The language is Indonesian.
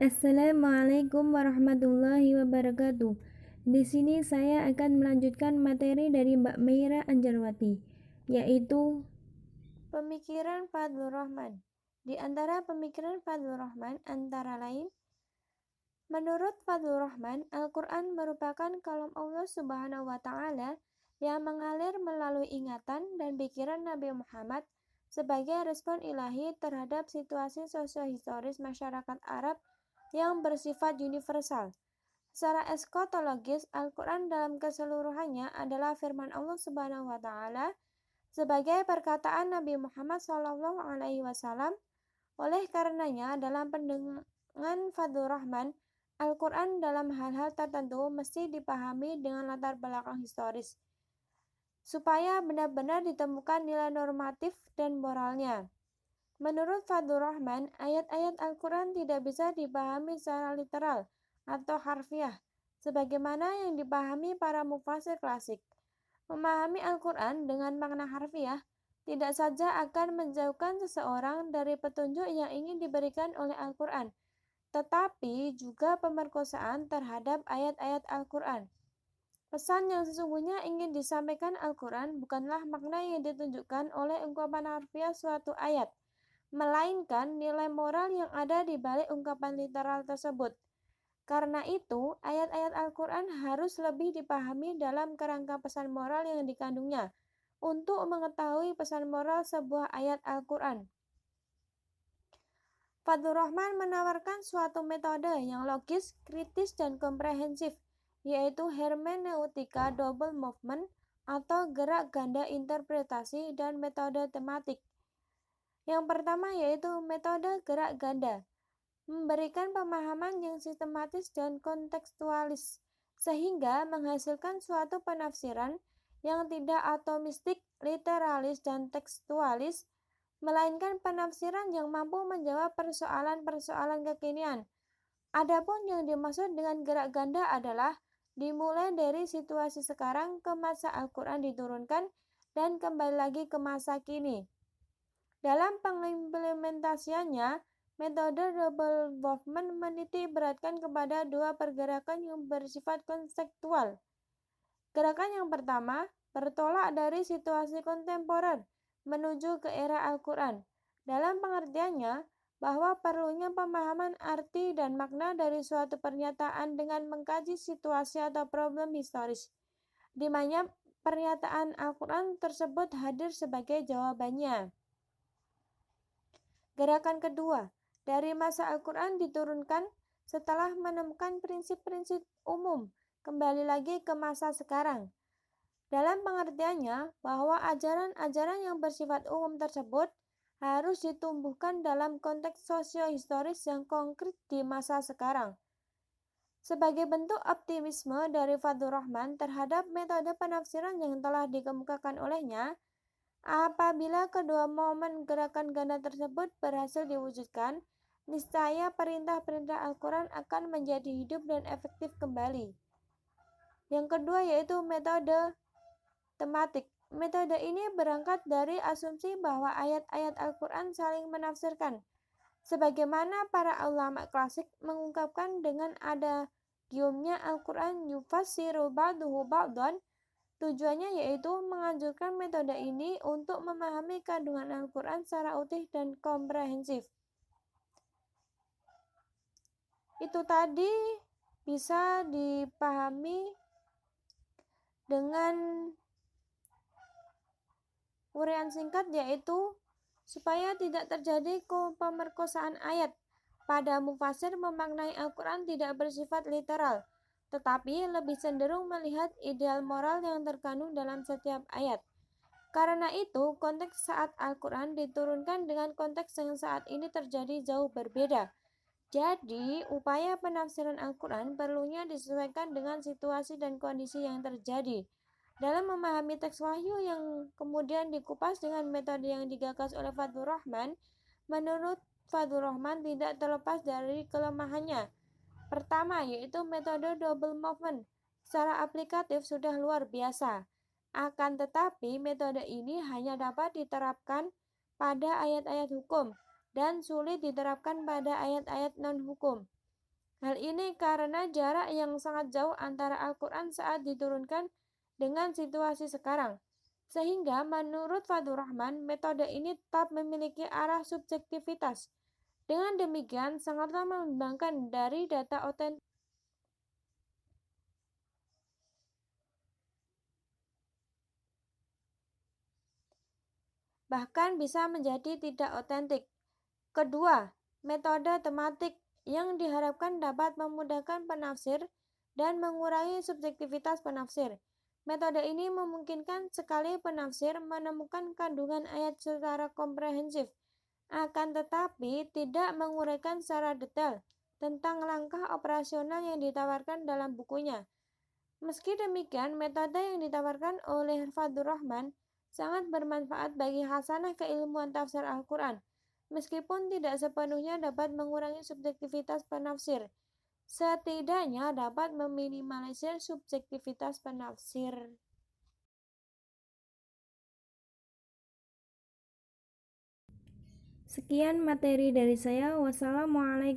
Assalamualaikum warahmatullahi wabarakatuh. Di sini saya akan melanjutkan materi dari Mbak Meira Anjarwati, yaitu pemikiran Fadlur Rahman. Di antara pemikiran Fadlur Rahman antara lain, menurut Fadlur Rahman, Al-Quran merupakan kalam Allah Subhanahu wa Ta'ala yang mengalir melalui ingatan dan pikiran Nabi Muhammad sebagai respon ilahi terhadap situasi sosiohistoris masyarakat Arab yang bersifat universal. Secara eskatologis, Al-Quran dalam keseluruhannya adalah firman Allah Subhanahu wa Ta'ala sebagai perkataan Nabi Muhammad SAW. Oleh karenanya, dalam pandangan Fadlur Rahman, Al-Quran dalam hal-hal tertentu mesti dipahami dengan latar belakang historis, supaya benar-benar ditemukan nilai normatif dan moralnya. Menurut Fadlur Rahman, ayat-ayat Al-Quran tidak bisa dipahami secara literal atau harfiah, sebagaimana yang dipahami para mufasir klasik. Memahami Al-Quran dengan makna harfiah tidak saja akan menjauhkan seseorang dari petunjuk yang ingin diberikan oleh Al-Quran, tetapi juga pemerkosaan terhadap ayat-ayat Al-Quran. Pesan yang sesungguhnya ingin disampaikan Al-Quran bukanlah makna yang ditunjukkan oleh ungkapan harfiah suatu ayat, melainkan nilai moral yang ada di balik ungkapan literal tersebut. Karena itu, ayat-ayat Al-Quran harus lebih dipahami dalam kerangka pesan moral yang dikandungnya, untuk mengetahui pesan moral sebuah ayat Al-Quran. Fadlur Rahman menawarkan suatu metode yang logis, kritis, dan komprehensif, yaitu hermeneutika double movement atau gerak ganda interpretasi dan metode tematik. Yang pertama yaitu metode gerak ganda, memberikan pemahaman yang sistematis dan kontekstualis, sehingga menghasilkan suatu penafsiran yang tidak atomistik, literalis, dan tekstualis, melainkan penafsiran yang mampu menjawab persoalan-persoalan kekinian. Adapun yang dimaksud dengan gerak ganda adalah dimulai dari situasi sekarang ke masa Al-Quran diturunkan dan kembali lagi ke masa kini. Dalam pengimplementasiannya, metode double movement menitik beratkan kepada dua pergerakan yang bersifat konseptual. Gerakan yang pertama bertolak dari situasi kontemporer menuju ke era Al-Quran. Dalam pengertiannya, bahwa perlunya pemahaman arti dan makna dari suatu pernyataan dengan mengkaji situasi atau problem historis, di mana pernyataan Al-Quran tersebut hadir sebagai jawabannya. Gerakan kedua, dari masa Al-Quran diturunkan setelah menemukan prinsip-prinsip umum, kembali lagi ke masa sekarang. Dalam pengertiannya, bahwa ajaran-ajaran yang bersifat umum tersebut harus ditumbuhkan dalam konteks sosio-historis yang konkret di masa sekarang. Sebagai bentuk optimisme dari Fadlur Rahman terhadap metode penafsiran yang telah dikemukakan olehnya, apabila kedua momen gerakan ganda tersebut berhasil diwujudkan, niscaya perintah-perintah Al-Quran akan menjadi hidup dan efektif kembali. Yang kedua yaitu metode tematik. Metode ini berangkat dari asumsi bahwa ayat-ayat Al-Quran saling menafsirkan, sebagaimana para ulama klasik mengungkapkan dengan adagiumnya Al-Quran yufassiru ba'duhu ba'dan. Tujuannya yaitu menganjurkan metode ini untuk memahami kandungan Al-Quran secara utuh dan komprehensif. Itu tadi bisa dipahami dengan uraian singkat, yaitu supaya tidak terjadi pemerkosaan ayat. Pada mufasir memaknai Al-Quran tidak bersifat literal, tetapi lebih cenderung melihat ideal moral yang terkandung dalam setiap ayat. Karena itu, konteks saat Al-Quran diturunkan dengan konteks yang saat ini terjadi jauh berbeda. Jadi, upaya penafsiran Al-Quran perlunya disesuaikan dengan situasi dan kondisi yang terjadi. Dalam memahami teks wahyu yang kemudian dikupas dengan metode yang digagas oleh Fadlur Rahman, menurut Fadlur Rahman tidak terlepas dari kelemahannya. Pertama, yaitu metode double movement. Secara aplikatif sudah luar biasa. Akan tetapi, metode ini hanya dapat diterapkan pada ayat-ayat hukum dan sulit diterapkan pada ayat-ayat non-hukum. Hal ini karena jarak yang sangat jauh antara Al-Quran saat diturunkan dengan situasi sekarang. Sehingga menurut Fadlur Rahman, metode ini tetap memiliki arah subjektivitas. Dengan demikian, sangatlah mengembangkan dari data otentik. Bahkan bisa menjadi tidak otentik. Kedua, metode tematik yang diharapkan dapat memudahkan penafsir dan mengurangi subjektivitas penafsir. Metode ini memungkinkan sekali penafsir menemukan kandungan ayat secara komprehensif, akan tetapi tidak menguraikan secara detail tentang langkah operasional yang ditawarkan dalam bukunya. Meski demikian, metode yang ditawarkan oleh Fadlur Rahman sangat bermanfaat bagi hasanah keilmuan tafsir Al-Quran, meskipun tidak sepenuhnya dapat mengurangi subjektivitas penafsir, setidaknya dapat meminimalisir subjektivitas penafsir. Sekian materi dari saya. Wassalamualaikum.